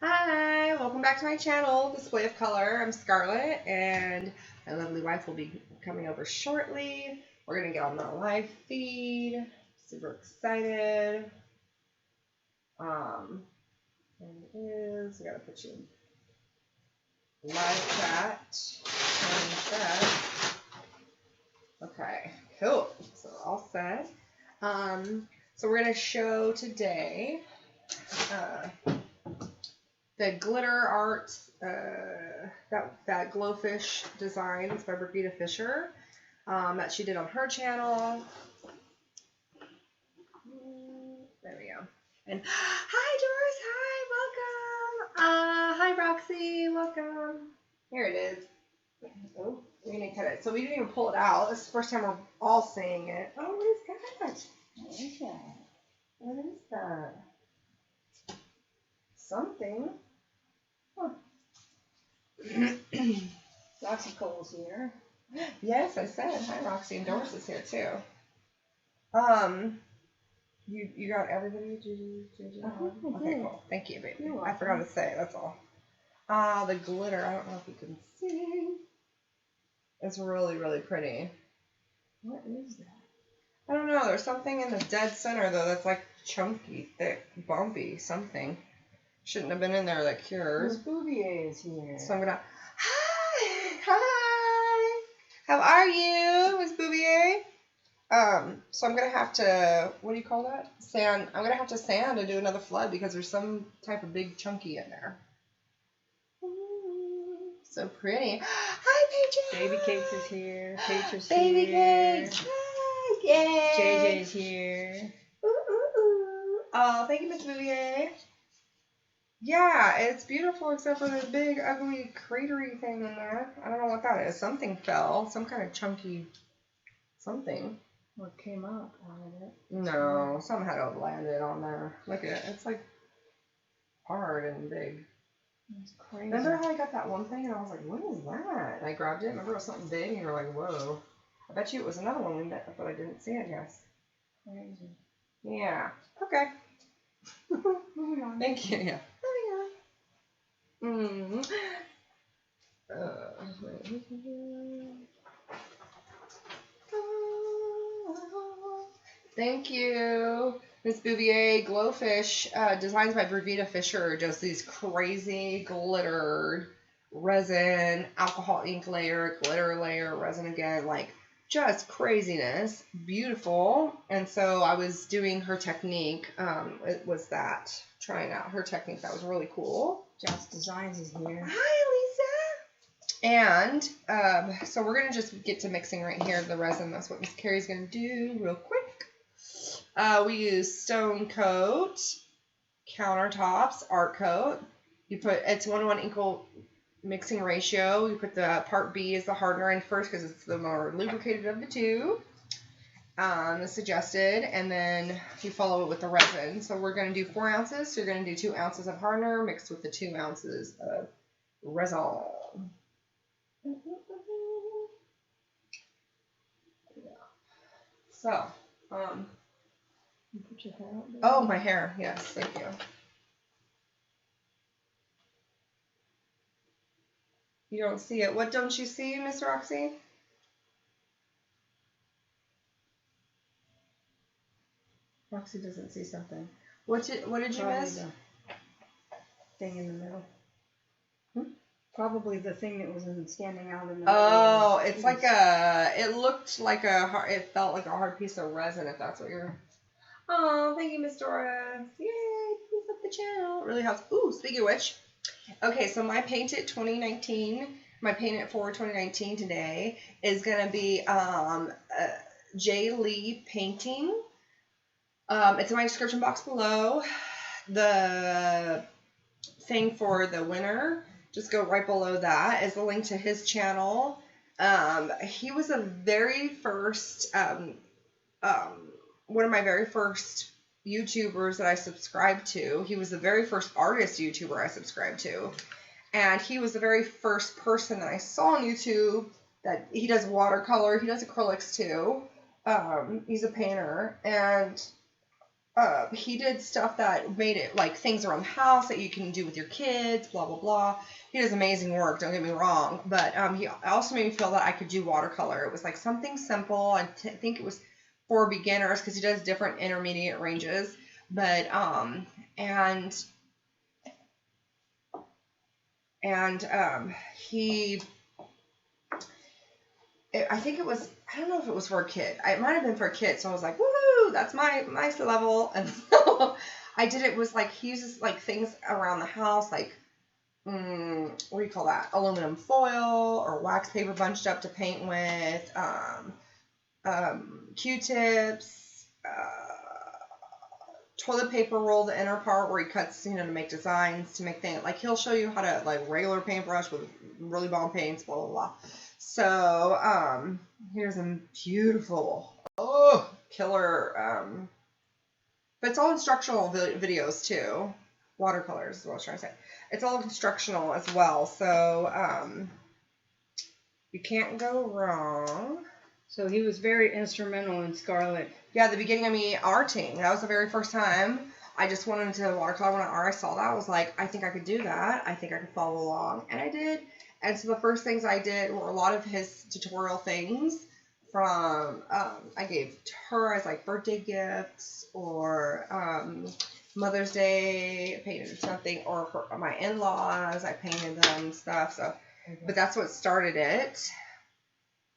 Hi, welcome back to my channel, Display of Color. I'm Scarlett, and my lovely wife will be coming over shortly. We're going to get on the live feed. Super excited. There it is. I got to put you in live chat. Okay, cool. So all set. So we're going to show today the glitter art, that glowfish designs by Brigida Fisher that she did on her channel. There we go. And hi Doris, hi, welcome. Hi Roxy, welcome. Here it is. Oh, we're gonna cut it. So we didn't even pull it out. This is the first time we're all seeing it. Oh, what is that? What is that? What is that? Something. Huh. Roxy Cole's here. Yes, I said hi, Roxy, and Doris is here too. You got everybody? Okay, cool. Thank you, baby. I forgot to say. That's all. The glitter. I don't know if you can see. It's really, really pretty. What is that? I don't know. There's something in the dead center though that's like chunky, thick, bumpy, something. Shouldn't have been in there that cures. Miss Bouvier is here. So I'm gonna. Hi. How are you, Miss Bouvier? So I'm gonna have to. What do you call that? Sand. I'm gonna have to sand and do another flood because there's some type of big chunky in there. So pretty. Hi, Petra. Baby Cakes is here. Petra's Baby here. Cakes. Hi. Yay. JJ's here. Oh, thank you, Miss Bouvier. Yeah, it's beautiful except for this big, ugly, cratery thing in there. I don't know what that is. Something fell. Some kind of chunky something. What came up out of it? No, something had to landed on there. Look at it. It's like hard and big. That's crazy. Remember how I got that one thing and I was like, what is that? And I grabbed it. Remember it was something big and you were like, whoa. I bet you it was another one we met, but I didn't see it, I guess. Crazy. Yeah. Okay. Moving on. Thank you. Yeah. Moving on. Thank you. Miss Bouvier Glowfish, designs by Brigida Fisher, does these crazy glittered resin, alcohol ink layer, glitter layer, resin again, like just craziness. Beautiful. And so I was doing her technique. It was that, trying out her technique. That was really cool. Joss Designs is here. Hi, Lisa. And so we're going to just get to mixing right here the resin. That's what Miss Carrie's going to do real quick. We use Stone Coat, Countertops, Art Coat. You put, it's 1:1 equal mixing ratio. You put the part B as the hardener in first because it's the more lubricated of the two. Suggested, and then you follow it with the resin. So we're going to do 4 ounces. So you're going to do 2 ounces of hardener mixed with the 2 ounces of resin. So, You put your hair up there? oh, my hair. Yes, thank you. You don't see it. What don't you see, Miss Roxy? Roxy doesn't see something. What did you miss? The thing in the middle. Hmm? Probably the thing that was standing out in the middle. Oh, it's like it looked like it felt like a hard piece of resin, if that's what you're. Oh, thank you, Miss Dora. Yay, please up the channel. It really helps. Ooh, speaking of which, okay, so my Paint It 2019, my Paint It for 2019 today is going to be J. Lee painting. It's in my description box below. The thing for the winner, just go right below that, is the link to his channel. He was the very first, one of my very first YouTubers that I subscribed to. He was the very first artist YouTuber I subscribed to. And he was the very first person that I saw on YouTube that he does watercolor. He does acrylics too. He's a painter. And he did stuff that made it like things around the house that you can do with your kids, blah blah blah. He does amazing work, don't get me wrong, but he also made me feel that I could do watercolor. It was like something simple. I think it was for beginners because he does different intermediate ranges, but he I think it was, I don't know if it was for a kid. It might have been for a kid. So I was like, woohoo, that's my level. And so I did it was like, he uses like things around the house, like, what do you call that? Aluminum foil or wax paper bunched up to paint with, Q-tips, toilet paper roll, the inner part where he cuts, to make designs, to make things. Like, he'll show you how to, like, regular paintbrush with really bomb paints, blah, blah, blah. So, here's a beautiful, killer, but it's all instructional videos too. Watercolors is what I was trying to say. It's all instructional as well, so, you can't go wrong. So he was very instrumental in Scarlet. Yeah, the beginning of me arting. That was the very first time. I just went into watercolor when I saw that. I was like, I think I could do that. I think I could follow along. And I did. And so the first things I did were a lot of his tutorial things from, I gave to her as like birthday gifts or Mother's Day, I painted something, or for my in-laws, I painted them stuff. So, but that's what started it.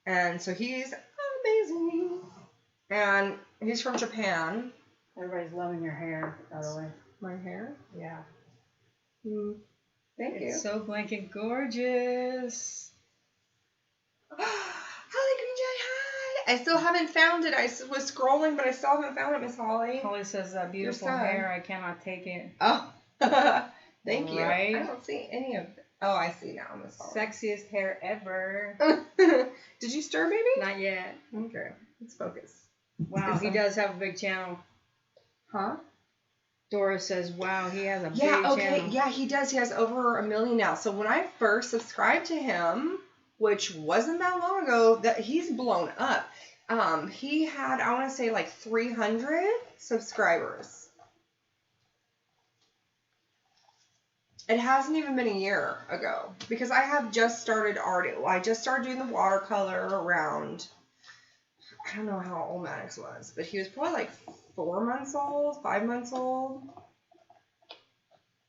And so he's amazing. And he's from Japan. Everybody's loving your hair, by the way. My hair? Yeah. Thank you. It's so blanket gorgeous. Holly Green Jay, hi! I still haven't found it. I was scrolling, but I still haven't found it, Miss Holly. Holly says that beautiful hair. I cannot take it. Oh, thank you. Right? I don't see any of it. Oh, I see now, Miss Holly. Sexiest hair ever. Did you stir, baby? Not yet. Okay, let's focus. Wow, he does have a big channel. Huh? Dora says, wow, he has a big channel. Yeah, he does. He has over 1 million now. So when I first subscribed to him, which wasn't that long ago, that he's blown up. He had, I want to say, like 300 subscribers. It hasn't even been a year ago because I have just started art. I just started doing the watercolor around, I don't know how old Maddox was, but he was probably like 4 months old, 5 months old,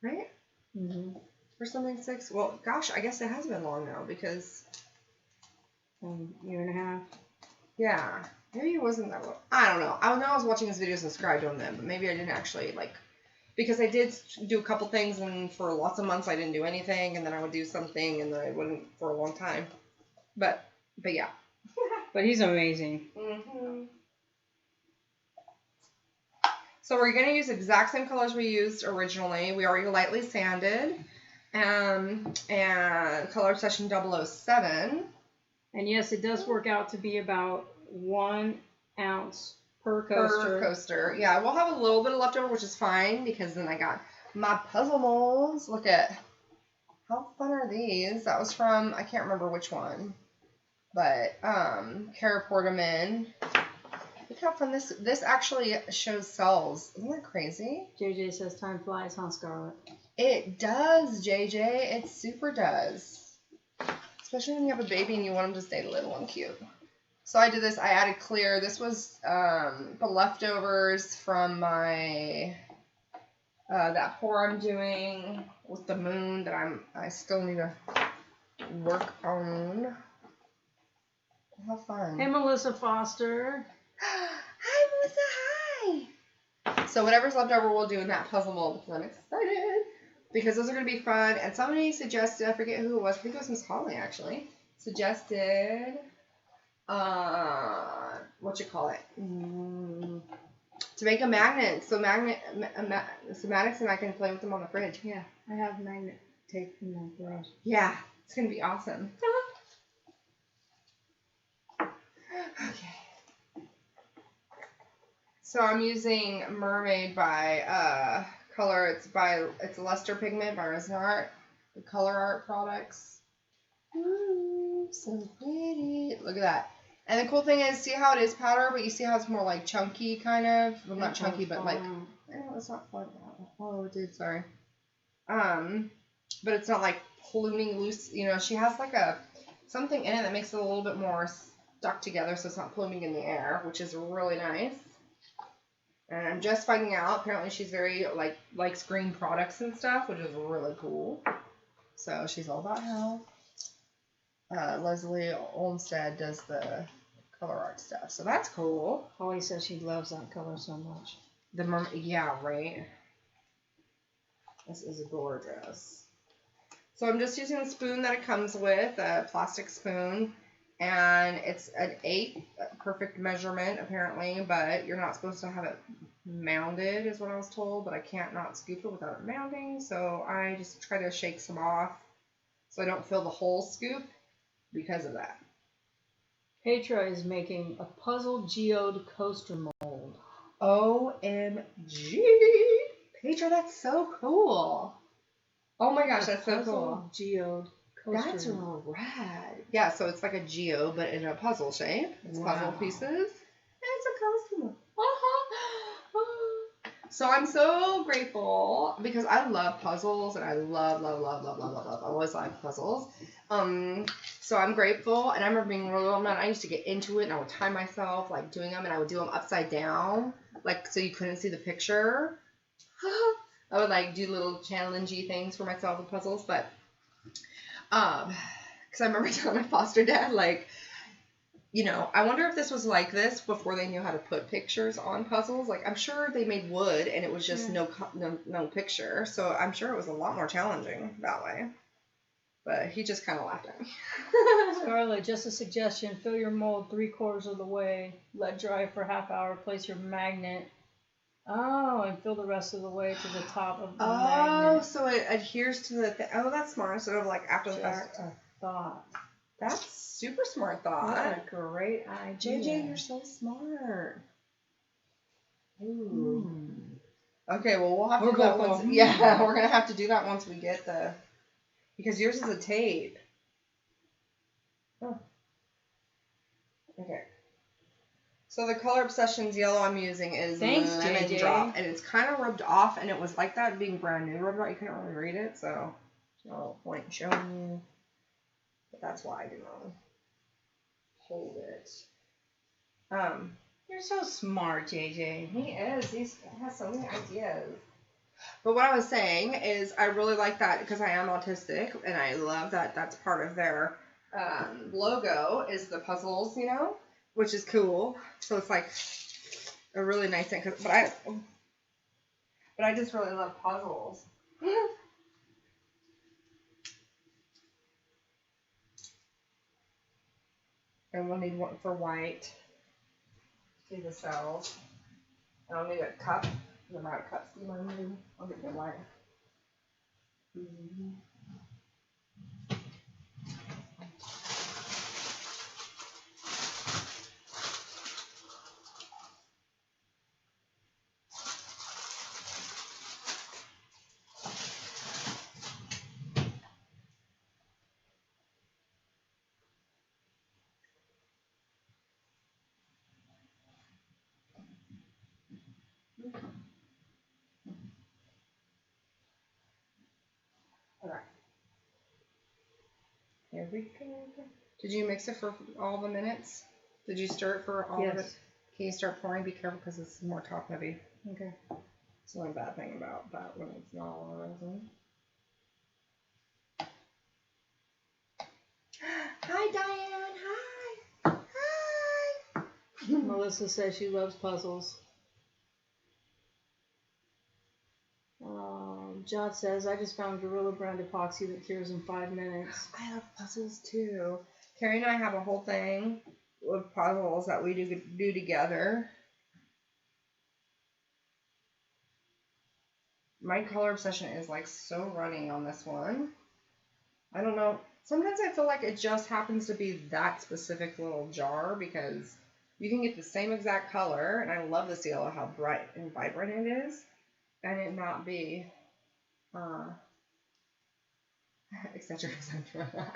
right? Mm-hmm. Or something 6. Well, gosh, I guess it has been long now because A year and a half. Yeah, maybe it wasn't that long. I don't know. I know I was watching his videos and subscribed to him then, but maybe I didn't actually because I did do a couple things, and for lots of months I didn't do anything, and then I would do something, and then I wouldn't for a long time. But yeah. But he's amazing. Mm-hmm. So we're going to use the exact same colors we used originally. We already lightly sanded. And color session 007. And yes, it does work out to be about 1 ounce per coaster. Yeah, we'll have a little bit of leftover, which is fine, because then I got my puzzle molds. Look at how fun are these? That was from, I can't remember which one. But Kara poured them in. Look how fun this actually shows cells. Isn't that crazy? JJ says time flies, huh, Scarlett? It does, JJ. It super does. Especially when you have a baby and you want them to stay little and cute. So I did this. I added clear. This was the leftovers from my that pour I'm doing with the moon that I still need to work on. How fun. Hey, Melissa Foster. Hi, Melissa. Hi. So whatever's left over, we'll do in that puzzle mold because I'm excited. Because those are going to be fun. And somebody suggested, I forget who it was. I think it was Miss Holly, actually. Suggested, what you call it? To make a magnet. So Maddox and I can play with them on the fridge. Yeah, I have magnet tape in my garage. Yeah, it's going to be awesome. Okay. So I'm using Mermaid by Color. It's Luster Pigment by Resin Art. The Color Art products. Ooh, so pretty. Look at that. And the cool thing is, see how it is powder, but you see how it's more like chunky kind of? Well, not chunky, but like, oh, it's not fun. Oh, it did, sorry. But it's not like pluming loose. You know, she has like something in it that makes it a little bit more stuck together so it's not pluming in the air, which is really nice. And I'm just finding out, apparently she's very, likes green products and stuff, which is really cool. So she's all about health. Leslie Olmsted does the color art stuff, so that's cool. Holly says she loves that color so much. Yeah, right. This is gorgeous. So I'm just using the spoon that it comes with, a plastic spoon, and it's an 8 perfect measurement apparently, but you're not supposed to have it mounded is what I was told, but I can't not scoop it without it mounding, so I just try to shake some off so I don't fill the whole scoop because of that. Petra is making a puzzle geode coaster mold. OMG! Petra, that's so cool. Oh my gosh, that's so cool. Geode coaster. That's rad. Yeah, so it's like a geode, but in a puzzle shape. It's puzzle pieces. And it's a coaster mold. So I'm so grateful because I love puzzles and I love. I always like puzzles. So I'm grateful, and I remember being really little, I used to get into it, and I would time myself, like, doing them, and I would do them upside down, like, so you couldn't see the picture. I would, like, do little challengey things for myself with puzzles, but, because I remember telling my foster dad, like, you know, I wonder if this was like this before they knew how to put pictures on puzzles. Like, I'm sure they made wood, and it was just no picture, so I'm sure it was a lot more challenging that way. But he just kind of laughed at me. Scarlett, just a suggestion. Fill your mold 3/4 of the way. Let dry for half hour. Place your magnet. Oh, and fill the rest of the way to the top of the magnet. Oh, so it adheres to the Oh, that's smart. Instead of like after the fact. A thought. That's super smart thought. What a great idea. JJ, you're so smart. Ooh. Okay, well, we'll have to do that once. Yeah, we're going to have to do that once we get the... Because yours is a tape. Oh. Okay. So the Color Obsessions yellow I'm using is Lemon Drop. And it's kind of rubbed off, and it was like that being brand new rubbed off. You couldn't really read it, so no point in showing you. But that's why I didn't really hold it. You're so smart, JJ. He is. He has so many ideas. But what I was saying is I really like that because I am autistic, and I love that that's part of their logo is the puzzles, you know, which is cool. So it's like a really nice thing. But I just really love puzzles. And we'll need one for white. See the cells. And I'll need a cup. The amount of cups you want to do. I'll get the white. Okay. Here we go. Did you mix it for all the minutes? Did you stir it for all of it? Can you start pouring? Be careful because it's more top heavy. Okay. It's the only bad thing about that when it's not all resin. Hi, Diane. Hi. Hi. Melissa says she loves puzzles. John says, I just found Gorilla Brand epoxy that cures in 5 minutes. I love puzzles too. Carrie and I have a whole thing with puzzles that we do together. My color obsession is like so running on this one. I don't know. Sometimes I feel like it just happens to be that specific little jar because you can get the same exact color, and I love this yellow, how bright and vibrant it is, and it not be etc. etc.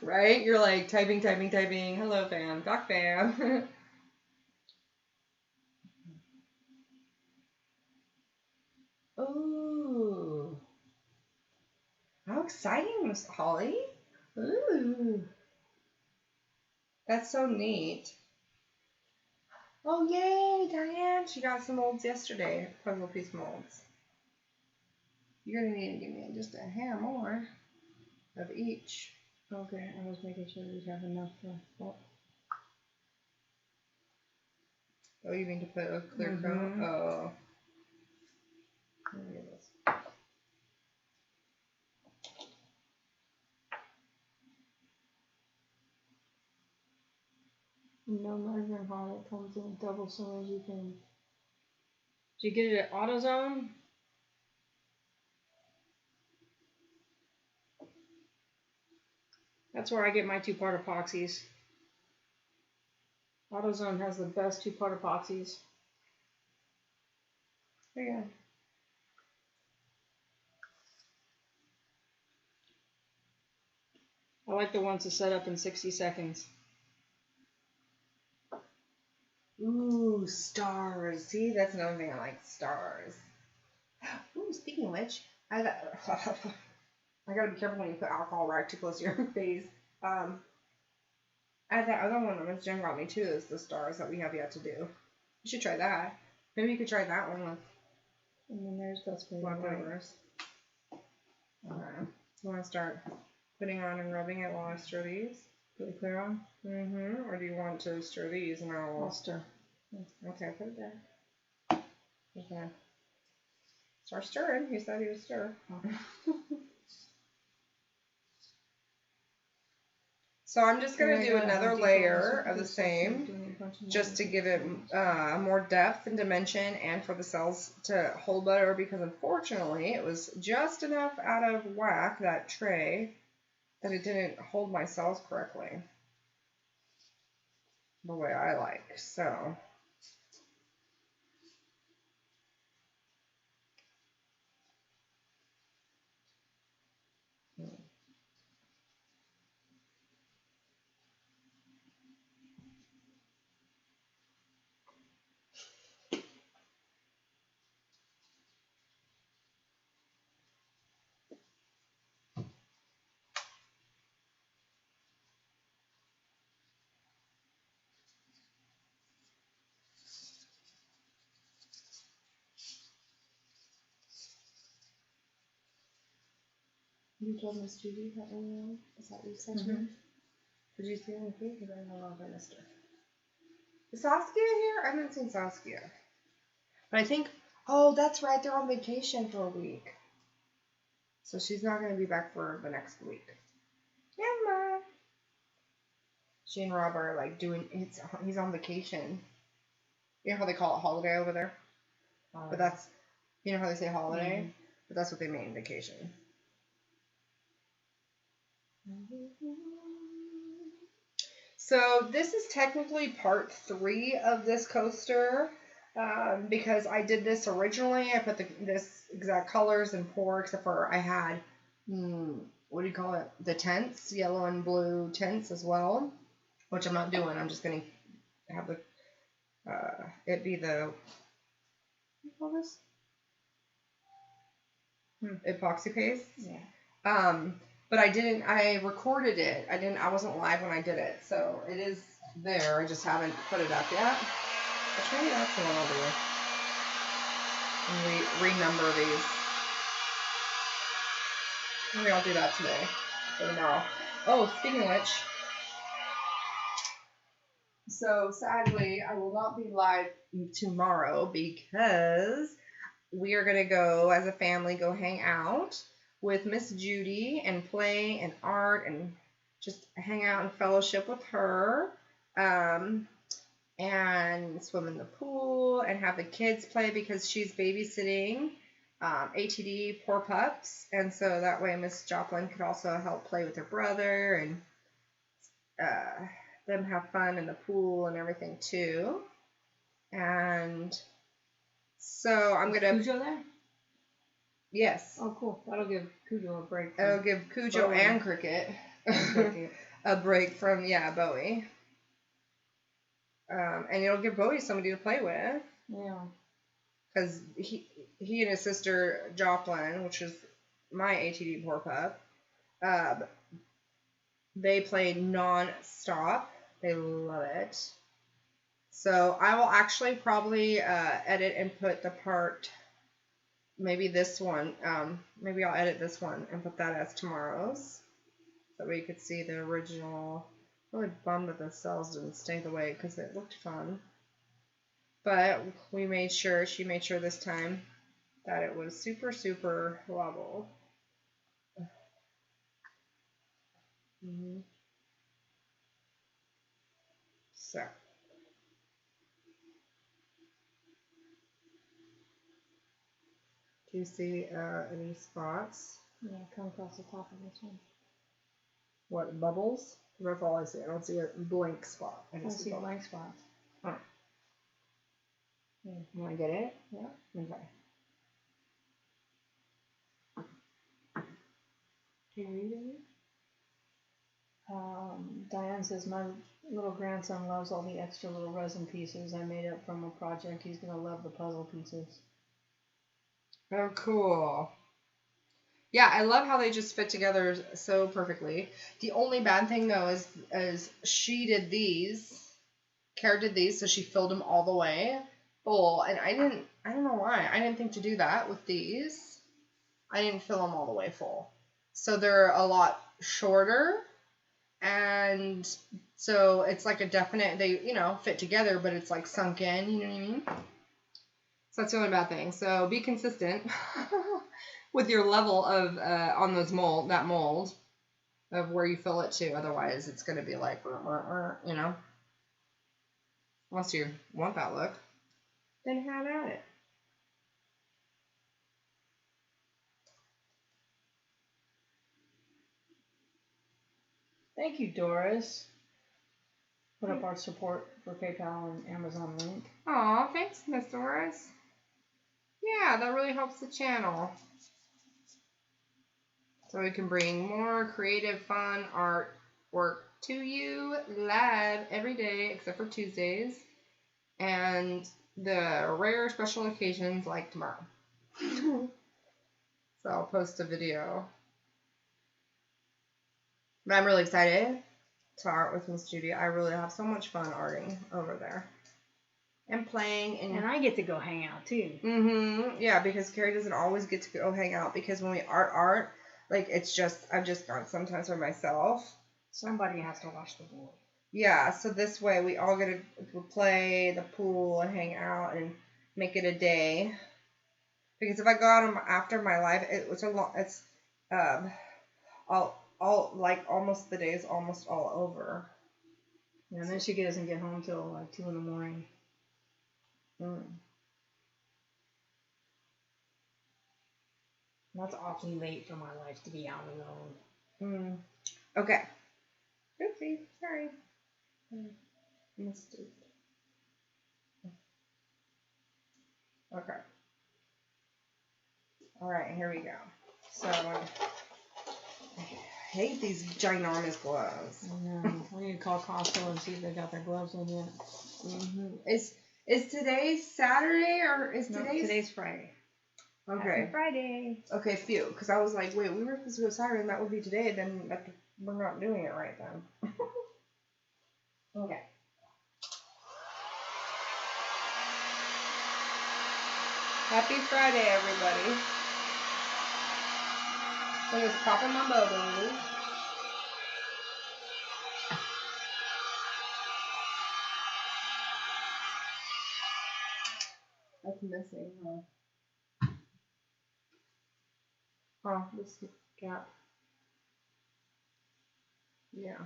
Right? You're like typing. Hello, fam. Doc fam. Ooh. How exciting, Miss Holly. Ooh. That's so neat. Oh, yay, Diane. She got some molds yesterday. Puzzle piece molds. You're going to need to give me just a hair more of each. Okay, I was making sure we have enough for. Oh, you mean to put a clear coat? Oh. Let me get this. No measuring how it comes in double so as you can. Did you get it at AutoZone? That's where I get my 2-part epoxies. AutoZone has the best 2-part epoxies. There you I like the ones to set up in 60 seconds. Ooh, stars. See, that's another thing I like, stars. Ooh, speaking of which, I gotta be careful when you put alcohol right too close to your face. I have that other one that Miss Jen got me too, is the stars that we have yet to do. You should try that. Maybe you could try that one with And then there's best way leftovers. Okay. You want to start putting on and rubbing it while I stir these? Put it clear on? Mm-hmm. Or do you want to stir these and I'll stir. Okay, put it there. Okay. Start stirring. He said he would stir. So I'm just going to do another layer of the same, just to give it more depth and dimension, and for the cells to hold better, because unfortunately it was just enough out of whack, that tray, that it didn't hold my cells correctly the way I like. So you told Miss Judy that one? Is that what you said to her? Did you see anything? Because I don't know if I missed her. Is Saskia here? I haven't seen Saskia. But I think, oh, that's right, they're on vacation for a week. So she's not going to be back for the next week. Emma. She and Rob are like he's on vacation. You know how they call it holiday over there? But that's, you know how they say holiday? Mm-hmm. But that's what they mean, vacation. So this is technically part 3 of this coaster, because I did this originally. I put this exact colors and pour, except for I had, what do you call it? The tents, yellow and blue tents as well, which I'm not doing. I'm just going to have the, it be the, what do you call this? Epoxy paste. Yeah. But I recorded it. I wasn't live when I did it. So it is there. I just haven't put it up yet. Which maybe that's the one I'll do. And renumber these. Maybe I'll do that today or tomorrow. Oh, speaking of which. So sadly, I will not be live tomorrow because we are going to go as a family, go hang out with Miss Judy and play and art and just hang out and fellowship with her, and swim in the pool and have the kids play, because she's babysitting ATD Poor Pups, and so that way Miss Joplin could also help play with her brother and them have fun in the pool and everything too. And so I'm gonna. Cujo there? Yes. Oh, cool. That'll give Cujo a break. It'll give Cujo Bowie. and Cricket a break from, Bowie. And it'll give Bowie somebody to play with. Yeah. Because he and his sister Joplin, which is my ATD poor pup, they play non-stop. They love it. So I will actually probably edit and put the part, maybe this one, maybe I'll edit this one and put that as tomorrow's. That way you could see the original. Really bummed that the cells didn't stay the way because it looked fun. But she made sure this time that it was super, super level. So. Do you see any spots? Yeah, come across the top of this one. What, bubbles? That's all I see. I don't see a blank spot. I see blank spots. Oh. You want to get it? Yeah. Okay. Can you read it? Diane says, my little grandson loves all the extra little resin pieces I made up from a project. He's going to love the puzzle pieces. Oh, cool. Yeah, I love how they just fit together so perfectly. The only bad thing, though, is she did these. Kara did these, so she filled them all the way full. And I don't know why. I didn't think to do that with these. I didn't fill them all the way full. So they're a lot shorter. And so it's like a definite, they, fit together, but it's like sunk in, you know what I mean? So that's the only bad thing. So be consistent with your level of, on those that mold of where you fill it to. Otherwise it's going to be like, unless you want that look, then have at it. Thank you, Doris. Put up our support for PayPal and Amazon link. Aw, thanks, Miss Doris. Yeah, that really helps the channel. So we can bring more creative, fun artwork to you live every day except for Tuesdays and the rare special occasions like tomorrow. So I'll post a video. But I'm really excited to art with Miss Judy. I really have so much fun arting over there. And playing. And I get to go hang out too. Yeah, because Carrie doesn't always get to go hang out because when we art, like I've just gone sometimes for myself. Somebody has to watch the board. Yeah, so this way we all get to play the pool and hang out and make it a day. Because if I go out after my life, all like almost the day is almost all over. Yeah, and then she doesn't get home till like 2 a.m. That's awfully late for my life to be out alone. Okay. Oopsie, sorry. Missed it. Okay. All right, here we go. So, I hate these ginormous gloves. I know. We need to call Costco and see if they got their gloves in yet. Is today Saturday or is today's Friday. Okay. Happy Friday. Okay, phew. Because I was like, wait, we were supposed to go Saturday and that would be today. Then we're not doing it right then. Okay. Happy Friday, everybody. So just popping my bubbles. That's missing, huh? Oh, this gap. Yeah.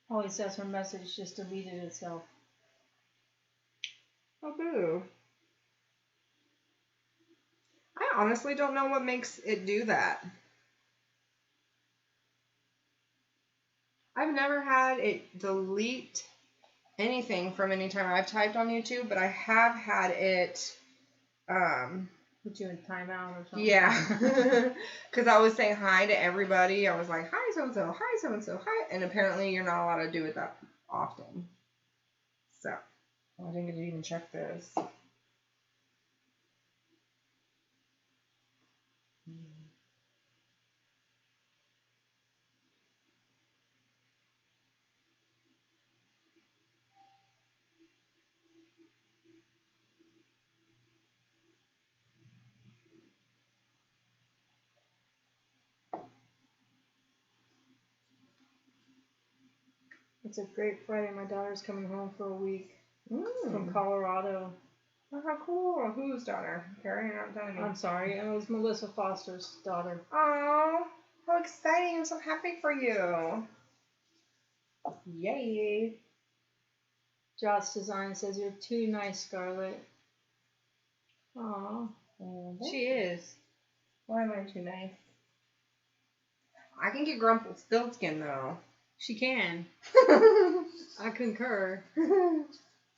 Holly says her message just deleted itself. Oh, boo. I honestly don't know what makes it do that. I've never had it delete anything from any time I've typed on YouTube, but I have had it Put you in timeout or something. Yeah. Because I was saying hi to everybody. I was like, hi, so-and-so, hi, so-and-so, hi. And apparently you're not allowed to do it that often. So, I didn't get to even check this. It's a great Friday. My daughter's coming home for a week from Mm. Colorado. Oh, how cool. Whose daughter? Carrie, you're not telling me. I'm sorry, it was Melissa Foster's daughter. Oh, how exciting. I'm so happy for you. Yay. Joss Design says you're too nice, Scarlett. Aw. She is. Why am I too nice? I can get Rumpelstiltskin though. She can. I concur.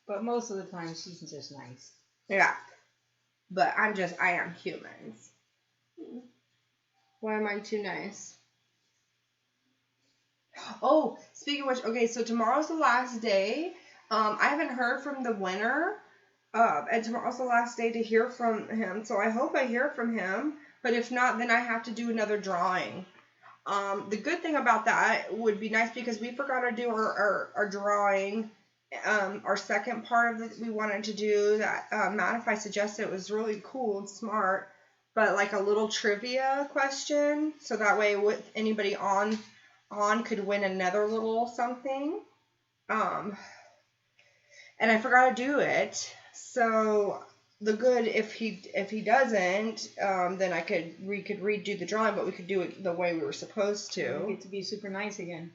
But most of the time she's just nice. Yeah. But I am humans. Why am I too nice? Oh, speaking of which, okay, so tomorrow's the last day. I haven't heard from the winner. And tomorrow's the last day to hear from him. So I hope I hear from him. But if not, then I have to do another drawing. The good thing about that would be nice because we forgot to do our drawing. Our second part of it we wanted to do that Mattify suggested. It was really cool and smart, but like a little trivia question, so that way with anybody on could win another little something. And I forgot to do it, so the good if he doesn't, then we could redo the drawing, but we could do it the way we were supposed to. You get to be super nice again.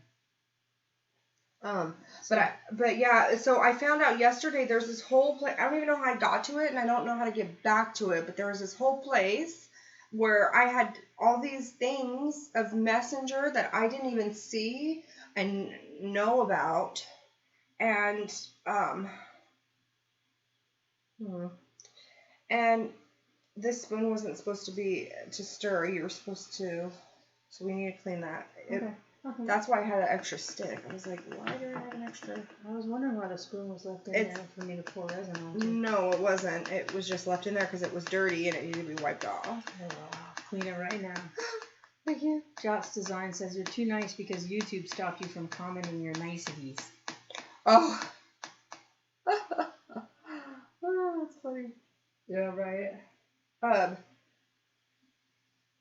But yeah, so I found out yesterday there's this whole place. I don't even know how I got to it, and I don't know how to get back to it, but there was this whole place where I had all these things of Messenger that I didn't even see and know about, and and this spoon wasn't supposed to be to stir. You were supposed to, so we need to clean that. Okay. That's why I had an extra stick. I was like, why do I have an extra? I was wondering why the spoon was left in there for me to pour resin onto. No, it wasn't. It was just left in there because it was dirty and it needed to be wiped off. Oh, clean it right now. Thank you. Joss Design says you're too nice because YouTube stopped you from commenting your niceties. Oh. Oh, that's funny. Yeah, right.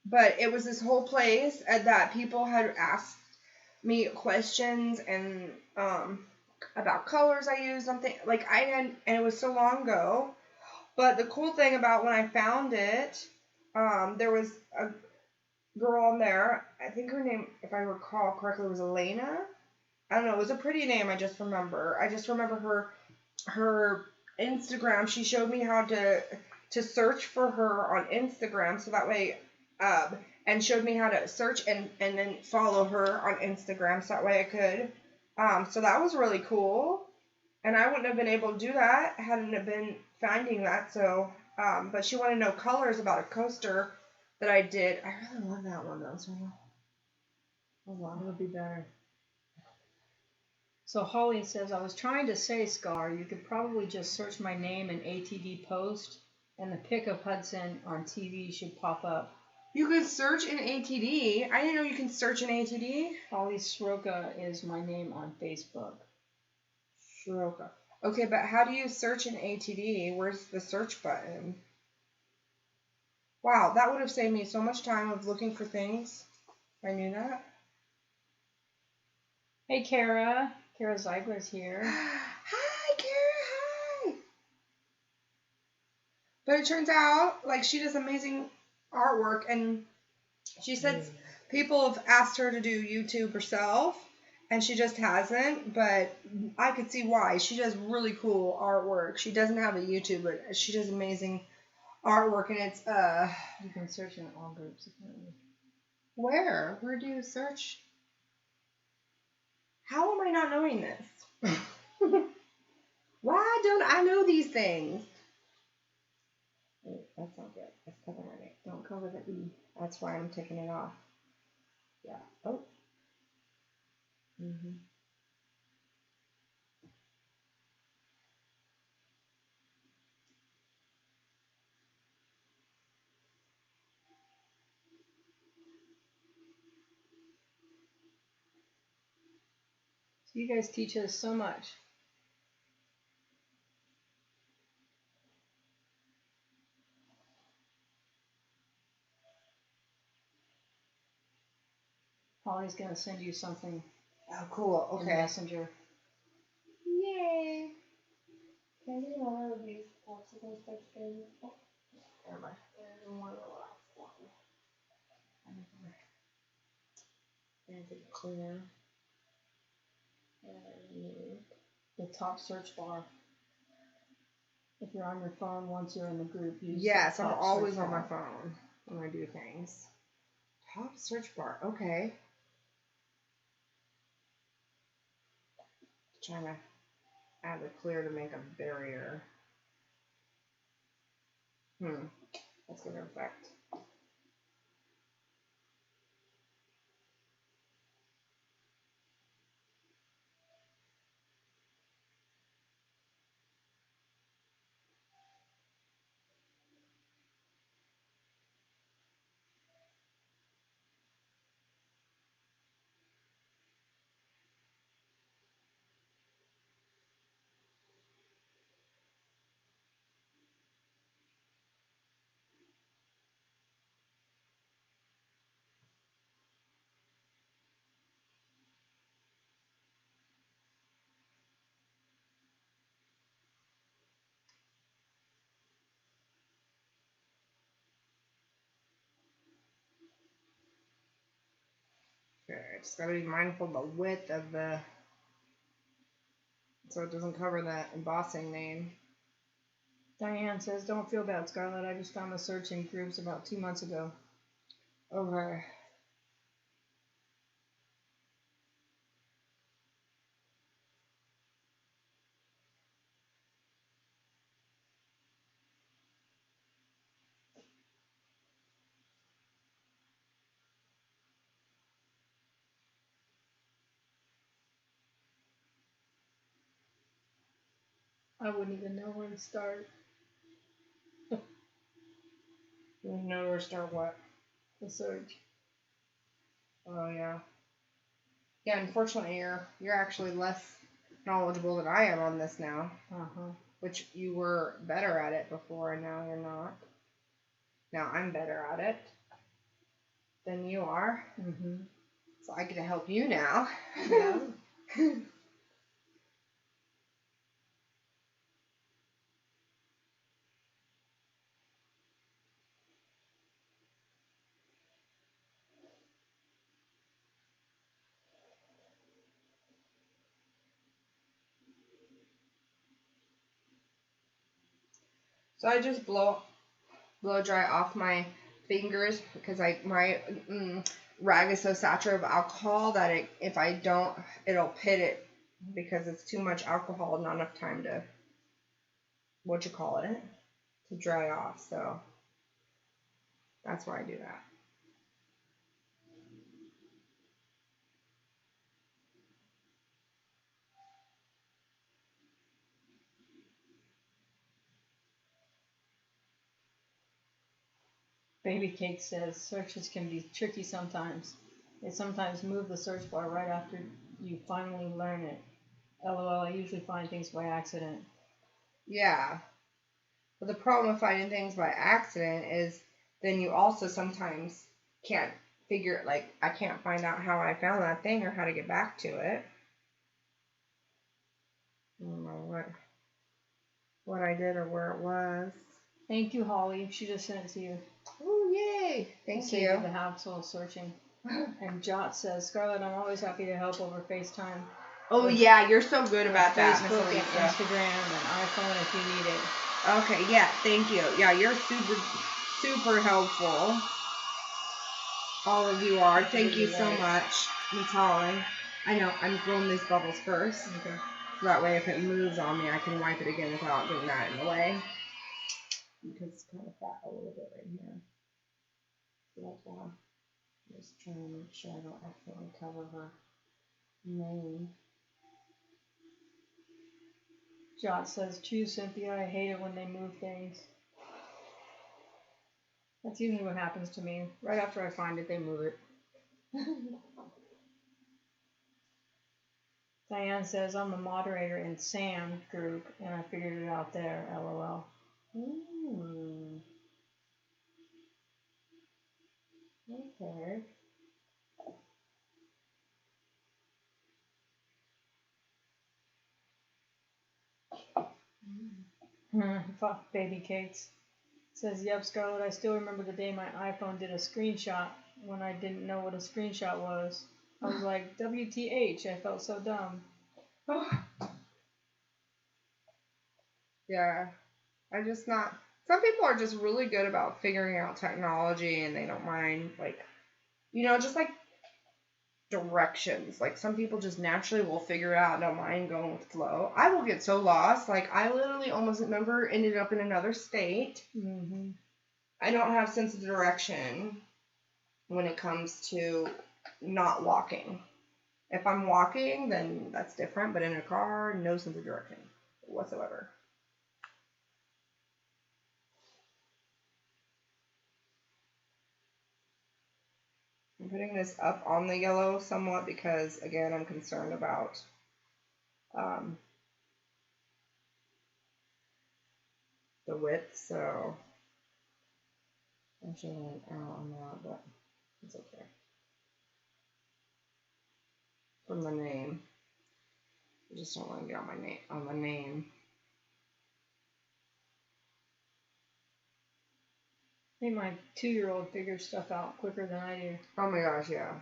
But it was this whole place that people had asked me questions and about colors I used, something like and it was so long ago. But the cool thing about when I found it, there was a girl on there. I think her name, if I recall correctly, was Elena. I don't know. It was a pretty name. I just remember her Instagram. She showed me how to search for her on Instagram, so that way, and showed me how to search and then follow her on Instagram, so that way I could. So that was really cool, and I wouldn't have been able to do that hadn't it been finding that. So, but she wanted to know colors about a coaster that I did. I really love that one though. So, oh wow, it'll be better. So Holly says, I was trying to say, Scar, you could probably just search my name in ATD post, and the pic of Hudson on TV should pop up. You could search in ATD. I didn't know you can search in ATD. Holly Sroka is my name on Facebook. Sroka. Okay, but how do you search in ATD? Where's the search button? Wow, that would have saved me so much time of looking for things. I knew that. Hey, Kara. Kara Zeigler's here. Hi, Kara. Hi. But it turns out, like, she does amazing artwork, and she said people have asked her to do YouTube herself, and she just hasn't, but I could see why. She does really cool artwork. She doesn't have a YouTube, but she does amazing artwork, and it's, You can search in all groups, apparently. Where? Where do you search? How am I not knowing this? Why don't I know these things? That's not good. It's covering it. Don't cover the E. That's why I'm taking it off. Yeah. Oh. Mhm. So you guys teach us so much. Holly's gonna send you something. Oh, cool. In Okay. Messenger. Yay. Can I get one of these popsicle sticks, baby? Oh, never mind. There's one of the last one. There's a clear. The top search bar. If you're on your phone, once you're in the group, use Yes, the I'm top always search on my bar. phone when I do things. Top search bar. Okay. Trying to add a clear to make a barrier. That's gonna affect. Okay, just gotta be mindful of the width of the, so it doesn't cover that embossing name. Diane says, "Don't feel bad, Scarlett. I just found the search in groups about 2 months ago." Okay. I wouldn't even know where to start. You know where to start what? The search. Oh yeah. Yeah, unfortunately you're actually less knowledgeable than I am on this now. Which you were better at it before and now you're not. Now I'm better at it than you are. So I get to help you now. Yeah. So I just blow dry off my fingers because my rag is so saturated with alcohol that if I don't, it'll pit it because it's too much alcohol, not enough time to to dry off. So that's why I do that. Baby Cake says, "Searches can be tricky sometimes. They sometimes move the search bar right after you finally learn it. LOL, I usually find things by accident." Yeah. But the problem with finding things by accident is then you also sometimes can't figure, like, I can't find out how I found that thing or how to get back to it. I don't know what I did or where it was. Thank you, Holly. She just sent it to you. Oh, yay. Thank you. The hassle searching. And Jot says, "Scarlett, I'm always happy to help over FaceTime." Oh, yeah, you're so good about that, Miss Facebook and Elisa. Instagram and iPhone if you need it. Okay, yeah, thank you. Yeah, you're super, super helpful. All of you are. Thank you so much, Miss Holly. I know, I'm blowing these bubbles first. Okay. So that way if it moves on me, I can wipe it again without getting that in the way. because it's kind of fat a little bit right here. So that's why I'm just trying to make sure I don't accidentally cover her mane. Jot says, true, Cynthia, I hate it when they move things. That's usually what happens to me. Right after I find it, they move it. Diane says, I'm a moderator in Sam group, and I figured it out there, LOL. Okay. Fuck baby cakes. Says, yep, Scarlett, I still remember the day my iPhone did a screenshot when I didn't know what a screenshot was. I was like, WTH, I felt so dumb. Yeah. I just not. Some people are just really good about figuring out technology and they don't mind, like, just like directions. Like, some people just naturally will figure it out, don't mind going with the flow. I will get so lost. Like, I literally almost remember ended up in another state. Mm-hmm. I don't have sense of direction when it comes to not walking. If I'm walking, then that's different, but in a car, no sense of direction whatsoever. I'm putting this up on the yellow somewhat because, again, I'm concerned about the width, so I should went out on that, but it's okay. From the name. I just don't want to get on the name. I think my 2-year-old figures stuff out quicker than I do. Oh my gosh, yeah.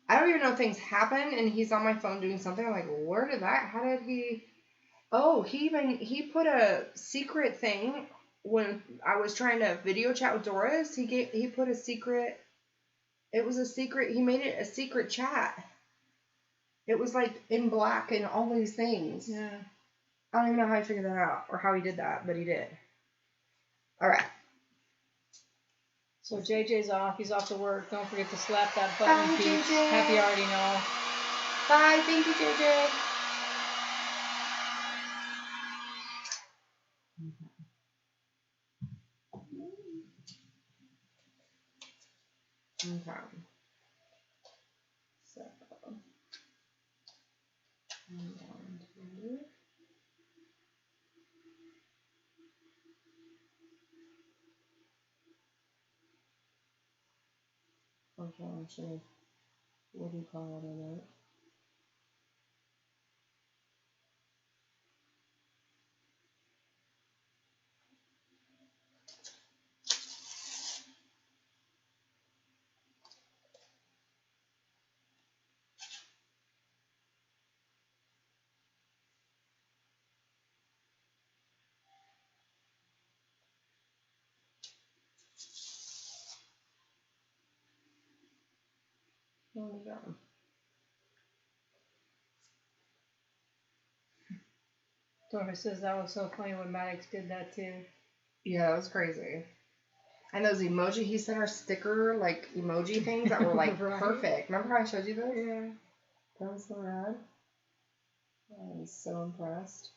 I don't even know things happen, and he's on my phone doing something. I'm like, where did that? How did he? Oh, he put a secret thing when I was trying to video chat with Doris. He put a secret. It was a secret. He made it a secret chat. It was like in black and all these things. Yeah. I don't even know how he figured that out or how he did that, but he did. All right. So JJ's off. He's off to work. Don't forget to slap that button, Bye, peeps. JJ. Happy already know. Bye. Thank you, JJ. Okay. So, I'm going to. Okay, actually, what do you call it? There we go. Doris says that was so funny when Maddox did that too. Yeah, it was crazy. And those emoji, he sent her sticker, like, emoji things that were, like, right. perfect. Remember how I showed you those? Yeah. That was so rad. I was so impressed.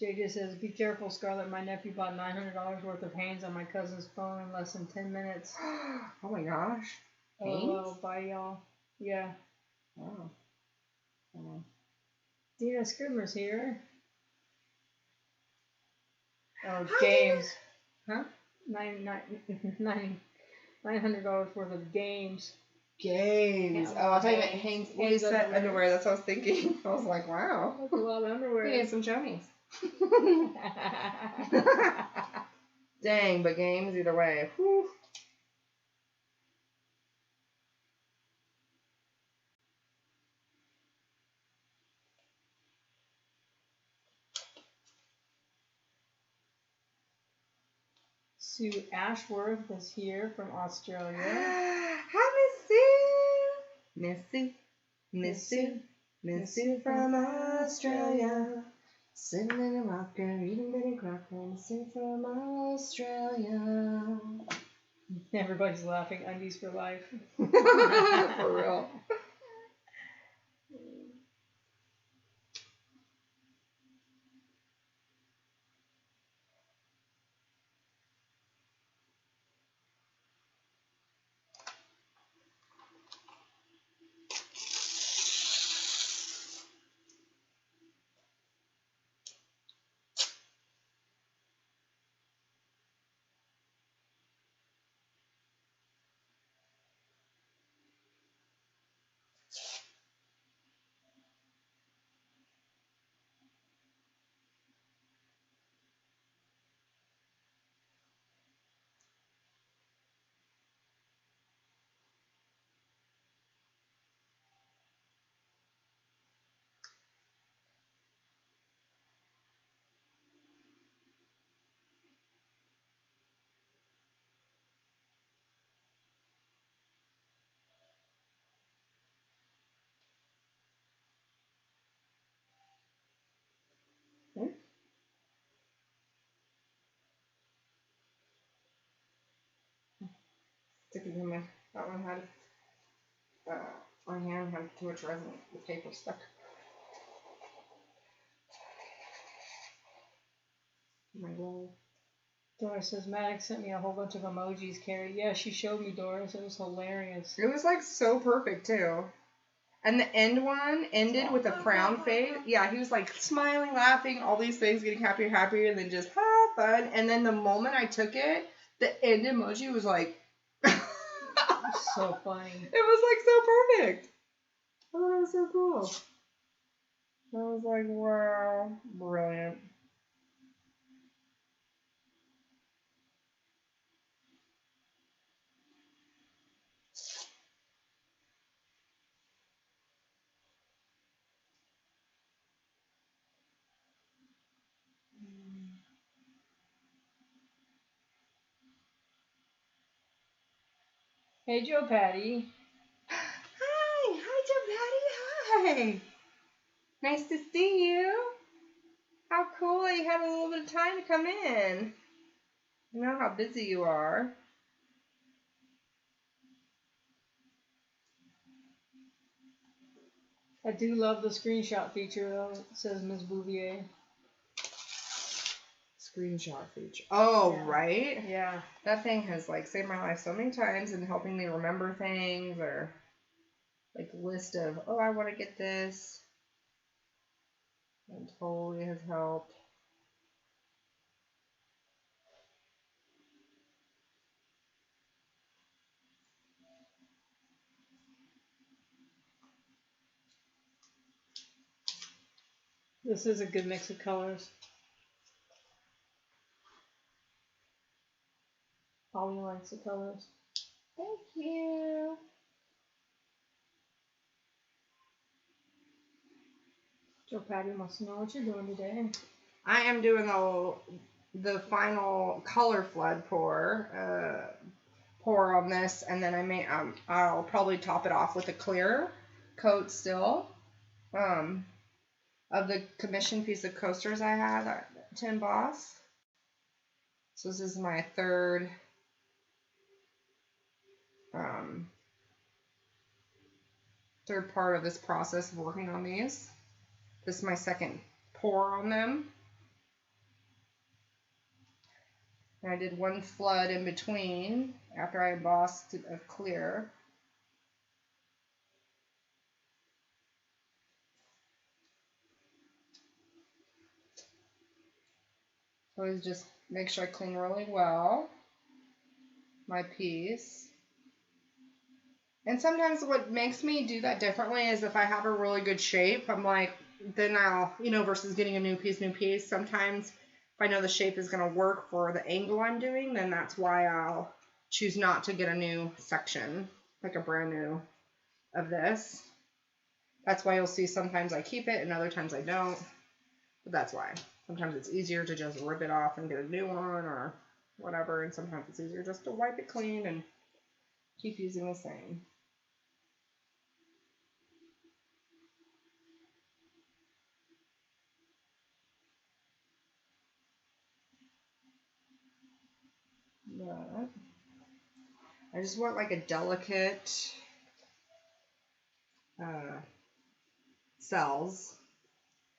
JJ says, be careful, Scarlett. My nephew bought $900 worth of Hanes on my cousin's phone in less than 10 minutes. Oh my gosh. Hanes? Oh, bye, y'all. Yeah. Wow. Dina Scribner's here. Oh, Hi, games. Huh? $900 worth of games. Games. Yeah, Oh, I thought you meant Hanes set underwear. That's what I was thinking. I was like, wow. That's a lot of underwear. We need some chonies. Dang, but games either way. Whew. Sue Ashworth is here from Australia. Hi, Miss Sue. Miss Sue from Australia. Sitting in a rocker, eating Betty Crocker, sing from Australia. Everybody's laughing. Undies for life. For real. Sticking in my, that one had, my hand had too much resin, the paper stuck. My glove. Doris says, Maddox sent me a whole bunch of emojis, Carrie. Yeah, she showed me, Doris. It was hilarious. It was like so perfect too. And the end one ended with a frown face. Yeah, he was like smiling, laughing, all these things, getting happier and happier, and then just have fun. And then the moment I took it, the end emoji was like, so funny. It was like so perfect. Oh, that was so cool. I was like, wow, brilliant. Hey, Joe Patty. Hi, Joe Patty. Hi. Nice to see you. How cool that you had a little bit of time to come in. You know how busy you are. I do love the screenshot feature, though, says Ms. Bouvier. Screenshot feature. Oh, Yeah. right? Yeah. That thing has like saved my life so many times in helping me remember things or like list of, oh, I want to get this. It totally has helped. This is a good mix of colors. Holly likes the colors. Thank you. Joe Patty wants to know what you're doing today. I am doing the final color flood pour on this, and then I'll probably top it off with a clear coat still of the commission piece of coasters I had to emboss. So this is my third part of this process of working on these. This is my second pour on them. And I did one flood in between after I embossed a clear. So I just make sure I clean really well my piece. And sometimes what makes me do that differently is if I have a really good shape, I'm like, then I'll, versus getting a new piece, sometimes if I know the shape is going to work for the angle I'm doing, then that's why I'll choose not to get a new section, like a brand new of this. That's why you'll see sometimes I keep it and other times I don't. But that's why. Sometimes it's easier to just rip it off and get a new one or whatever, and sometimes it's easier just to wipe it clean and keep using the same. But I just want like a delicate cells,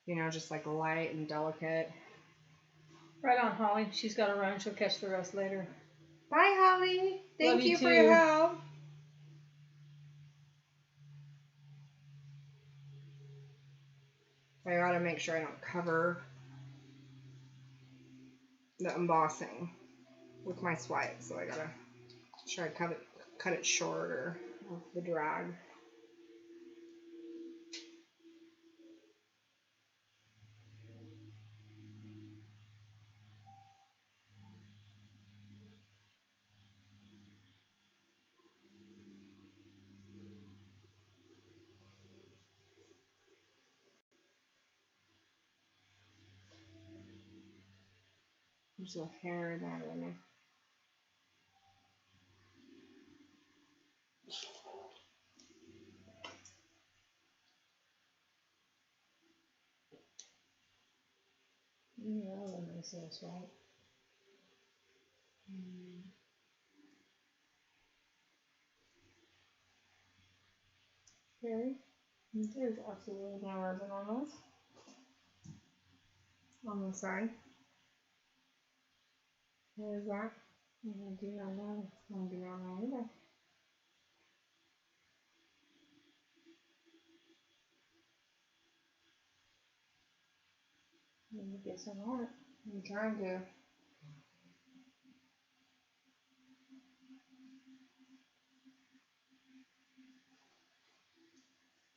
you know, just like light and delicate. Right on, Holly. She's got to run. She'll catch the rest later. Bye, Holly. Thank Love you you for too. your help. I gotta make sure I don't cover the embossing with my swipe, so I gotta try to cut it shorter of the drag. There's a hair there in there. Yeah, that was nice little swipe. Okay. There's absolutely no resin on this. On the side. What is that? I do not know. I do not know either. Let me get some art. I'm trying to.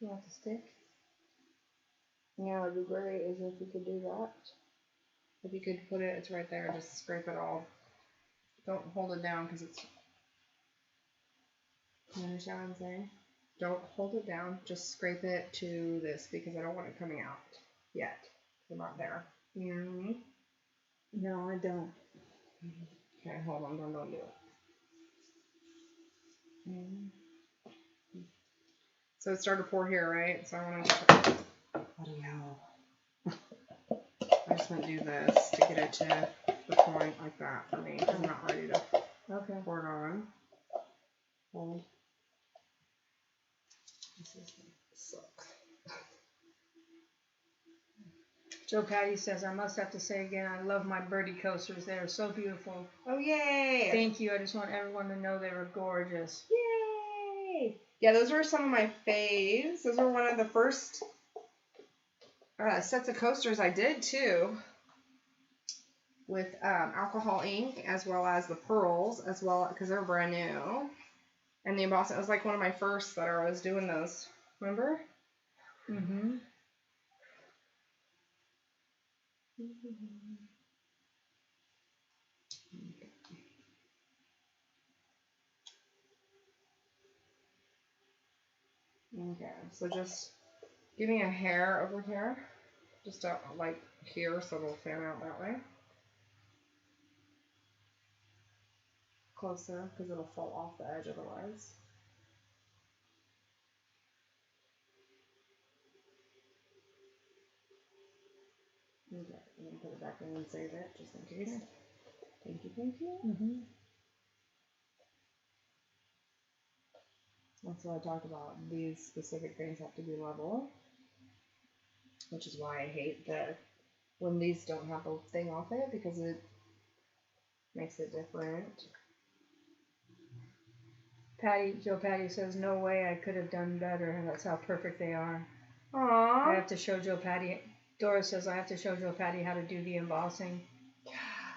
You want the stick? Yeah, it'd be great is if you could do that. If you could put it, it's right there, just scrape it all. Don't hold it down because it's. You understand what I'm saying? Don't hold it down, just scrape it to this because I don't want it coming out yet. I'm not there. You know what I mean? No, I don't. Okay, hold on, don't do it. So it started to pour here, right? So I want to. Bloody hell. I just want to do this to get it to the point like that for me because I'm not ready to pour it on. Hold. This is gonna suck. Joe Patty says, I must have to say again, I love my birdie coasters. They are so beautiful. Oh, yay! Thank you. I just want everyone to know they were gorgeous. Yay! Yeah, those were some of my faves. Those were one of the first sets of coasters I did, too. With alcohol ink, as well as the pearls, as well, because they're brand new. And the embossing, it was like one of my first that I was doing those. Remember? Mm-hmm. Okay, so just give me a hair over here. Just like here, so it'll fan out that way. Closer, because it'll fall off the edge otherwise. Okay, I'm going to put it back in and save it, just in case. Thank you, thank you. Mm-hmm. That's what I talked about. These specific things have to be level. Which is why I hate when these don't have the thing off it, because it makes it different. Joe Patty says, no way I could have done better. That's how perfect they are. Aww. I have to show Joe Patty. Dora says, I have to show Joe Patty how to do the embossing.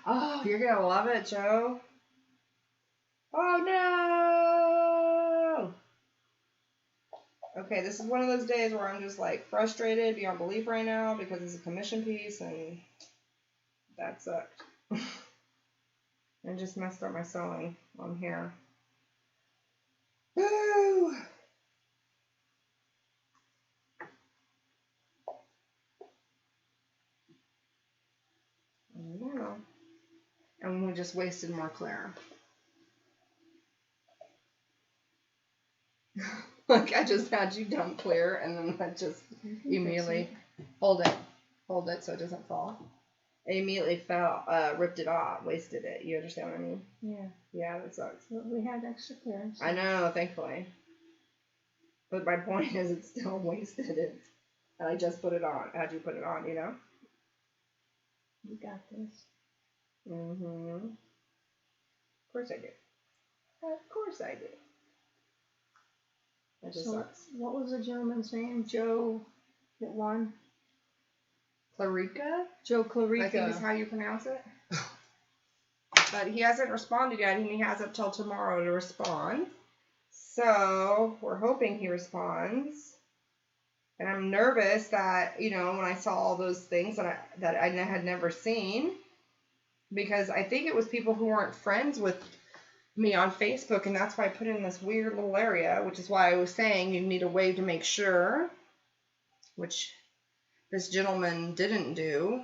Oh, you're going to love it, Joe. Oh, no! Okay, this is one of those days where I'm just like frustrated beyond belief right now because it's a commission piece and that sucked. I just messed up my sewing on here. Woo! No. And we just wasted more clear. Like I just had you dump clear and then I just immediately hold it so it doesn't fall. immediately ripped it off, wasted it. You understand what I mean? Yeah. Yeah, that sucks. But we had extra clearance. I know, thankfully. But my point is, it's still wasted it. And I just put it on. How'd you put it on, you know? You got this. Mm-hmm. Of course I did. Of course I did. That just sucks. What was the gentleman's name? Joe that won? Clarica? Joe Clarica. I think is how you pronounce it. But he hasn't responded yet, and he has up till tomorrow to respond. So we're hoping he responds. And I'm nervous that, you know, when I saw all those things that I had never seen, because I think it was people who weren't friends with me on Facebook, and that's why I put in this weird little area, which is why I was saying you need a way to make sure, which this gentleman didn't do.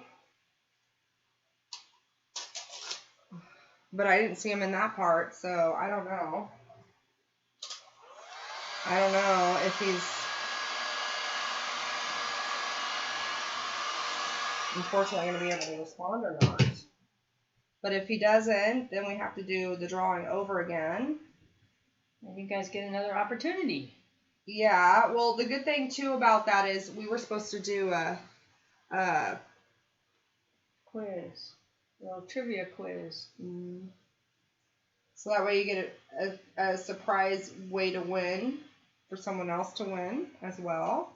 But I didn't see him in that part, so I don't know. I don't know if he's unfortunately going to be able to respond or not. But if he doesn't, then we have to do the drawing over again. And you guys get another opportunity. Yeah, well, the good thing, too, about that is we were supposed to do a quiz. Well, trivia quiz. So that way you get a surprise way to win for someone else to win as well.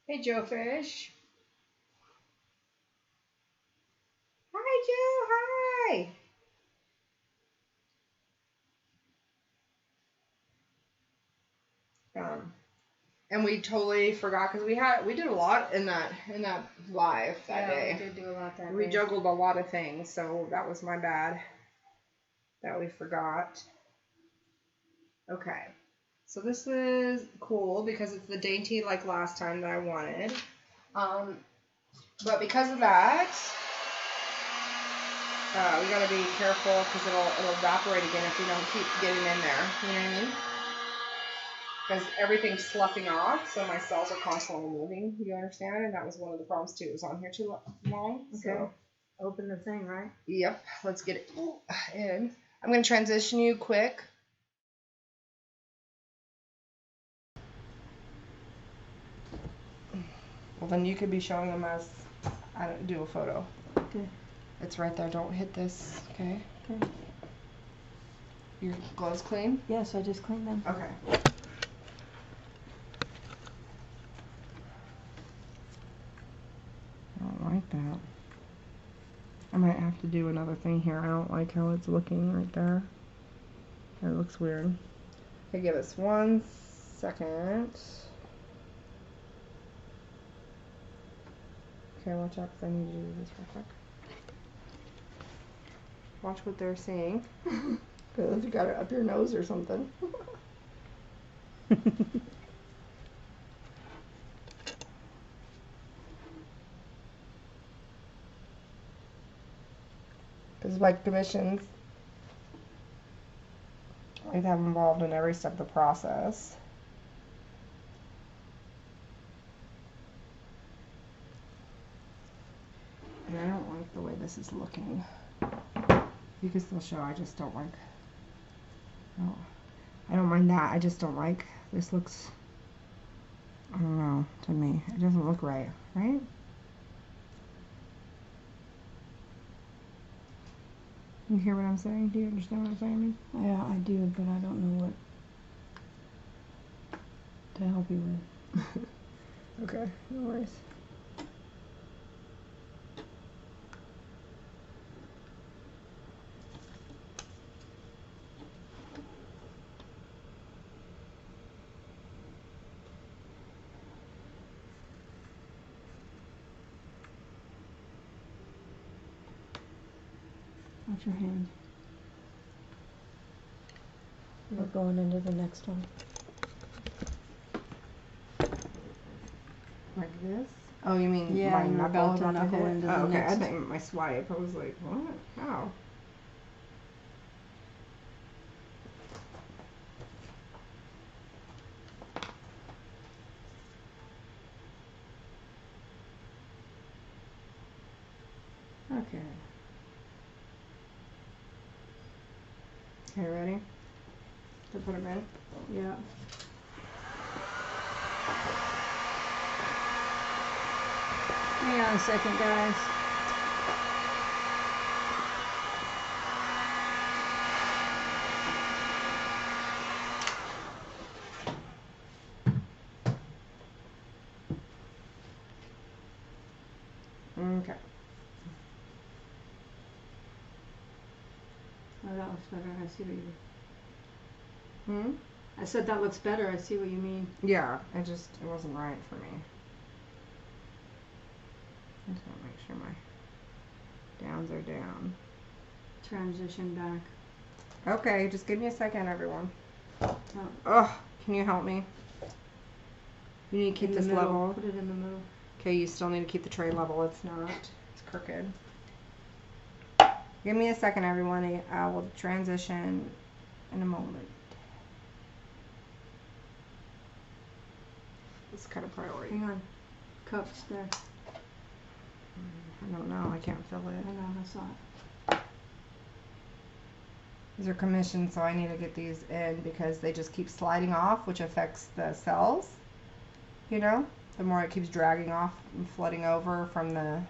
Hey, Joe Fish. Hi, Joe. Hi. And we totally forgot because we did a lot in that live that day. We did do a lot that day. We juggled a lot of things, so that was my bad that we forgot. Okay, so this is cool because it's the dainty like last time that I wanted. But because of that, we gotta be careful because it'll evaporate again if we don't keep getting in there. You know what I mean? Because everything's sloughing off, so my cells are constantly moving. You understand? And that was one of the problems too. It was on here too long. Okay. So open the thing, right? Yep. Let's get it in. I'm gonna transition you quick. Well, then you could be showing them as I don't do a photo. Okay. It's right there. Don't hit this. Okay. Okay. Your gloves clean? Yes, I just cleaned them. Okay. I don't like that. I might have to do another thing here. I don't like how it's looking right there. It looks weird. Okay, give us 1 second. Okay, watch out because I need you to do this real quick. Watch what they're saying. Because you got it up your nose or something. Because like commissions, I have involved in every step of the process. And I don't like the way this is looking. You can still show, I just don't like. No, I don't mind that. I just don't like. This looks, I don't know, to me. It doesn't look right, right? You hear what I'm saying? Do you understand what I'm saying? Yeah, I do, but I don't know what to help you with. Okay, no worries. Watch your hand. We're going into the next one. Like this? Oh, you mean yeah, my you're knuckle about to knuckle hit? into Oh, the okay. next. I think my swipe. I was like, what? How? Okay. Okay, ready? To put them in? Yeah. Hang on a second, guys. Okay. Oh, that looks better. I see what you mean. Hmm? I said that looks better. I see what you mean. Yeah, it wasn't right for me. I just want to make sure my downs are down. Transition back. Okay, just give me a second, everyone. Oh. Ugh, can you help me? You need to keep this level. Put it in the middle. Okay, you still need to keep the tray level. It's not. It's crooked. Give me a second, everyone. I will transition in a moment. It's kind of priority. Hang on. Cups there. I don't know. I can't feel it. I know. I saw it. These are commissioned, so I need to get these in because they just keep sliding off, which affects the cells. You know? The more it keeps dragging off and flooding over from the...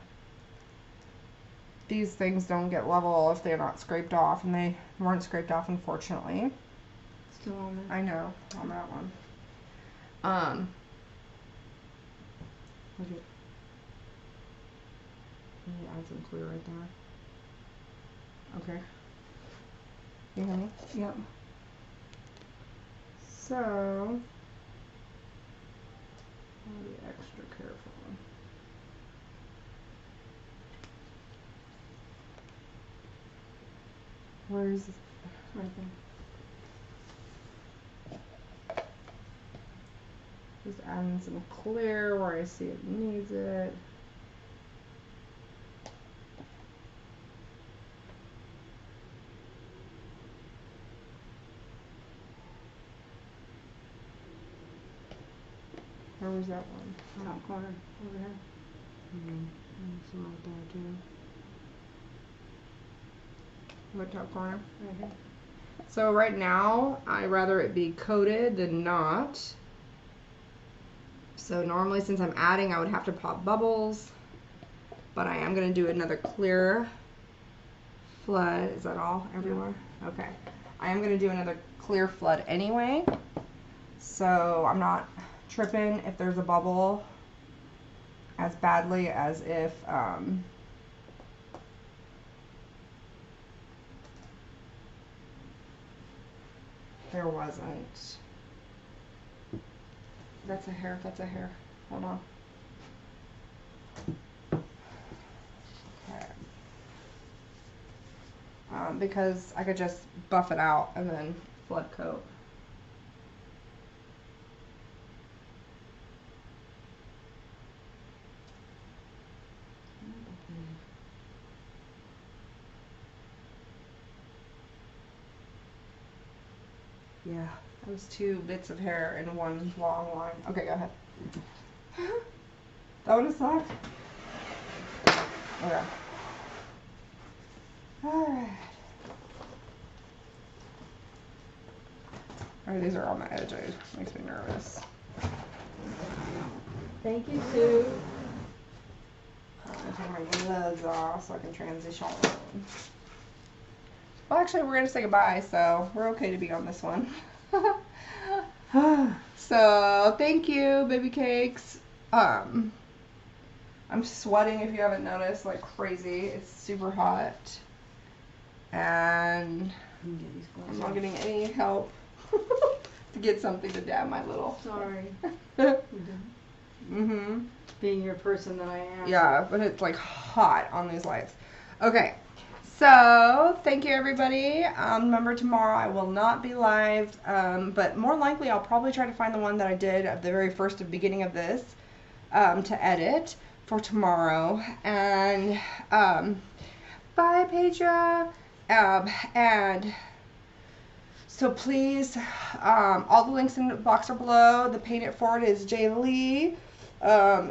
These things don't get level if they're not scraped off, and they weren't scraped off, unfortunately. Still on there. I know, on that one. Look at... Let me add some clear right there. Okay. You hear me? Yep. So, I'll be extra careful. Where is this? Right there. Just adding some clear where I see it needs it. Where was that one? Top corner. Over here. Some right there too. What top corner? Right here. So right now, I'd rather it be coated than not. So normally, since I'm adding, I would have to pop bubbles. But I am going to do another clear flood. Is that all everywhere? Yeah. Okay. I am going to do another clear flood anyway. So I'm not tripping if there's a bubble as badly as if there wasn't. That's a hair. That's a hair. Hold on. Okay. Because I could just buff it out and then flood coat. Yeah, that was 2 bits of hair in one long line. Okay, go ahead. That would have sucked. Okay. Alright. Alright, these are on my edge. It makes me nervous. Thank you, Sue. I'm gonna take my gloves off so I can transition. Well, actually, we're going to say goodbye, so we're okay to be on this one. So, thank you, baby cakes. I'm sweating, if you haven't noticed, like crazy. It's super hot. And I'm not getting any help to get something to dab my little... Sorry. Mm-hmm. Being your person that I am. Yeah, but it's like hot on these lights. Okay. So, thank you everybody. Remember, tomorrow I will not be live, but more likely I'll probably try to find the one that I did at the very first beginning of this to edit for tomorrow. And bye, Petra. And so please, all the links in the box are below. The Paint It Forward is Jay Lee.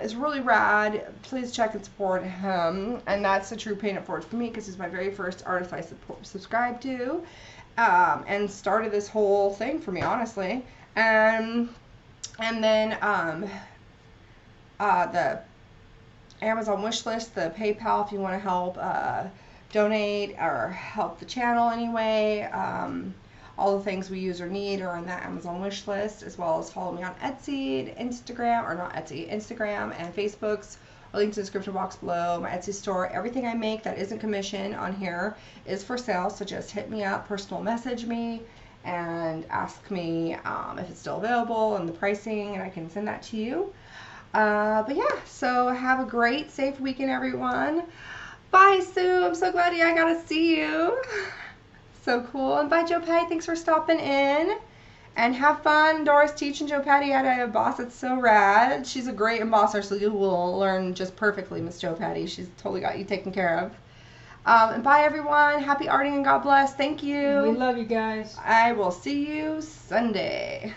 is really rad. Please check and support him. And that's the true paying it forward for me because he's my very first artist I subscribed to, and started this whole thing for me, honestly. And then the Amazon wish list, the PayPal if you want to help donate or help the channel anyway. All the things we use or need are on that Amazon wish list, as well as follow me on Etsy, Instagram, or not Etsy, Instagram and Facebook's. A link to the description box below. My Etsy store. Everything I make that isn't commission on here is for sale, so just hit me up, personal message me, and ask me if it's still available and the pricing, and I can send that to you. But yeah, so have a great, safe weekend, everyone. Bye, Sue. I'm so glad I got to see you. So cool. And bye, Joe Patty. Thanks for stopping in. And have fun, Doris, teaching Joe Patty how to emboss. It's so rad. She's a great embosser, so you will learn just perfectly, Miss Joe Patty. She's totally got you taken care of. And bye, everyone. Happy arting and God bless. Thank you. We love you guys. I will see you Sunday.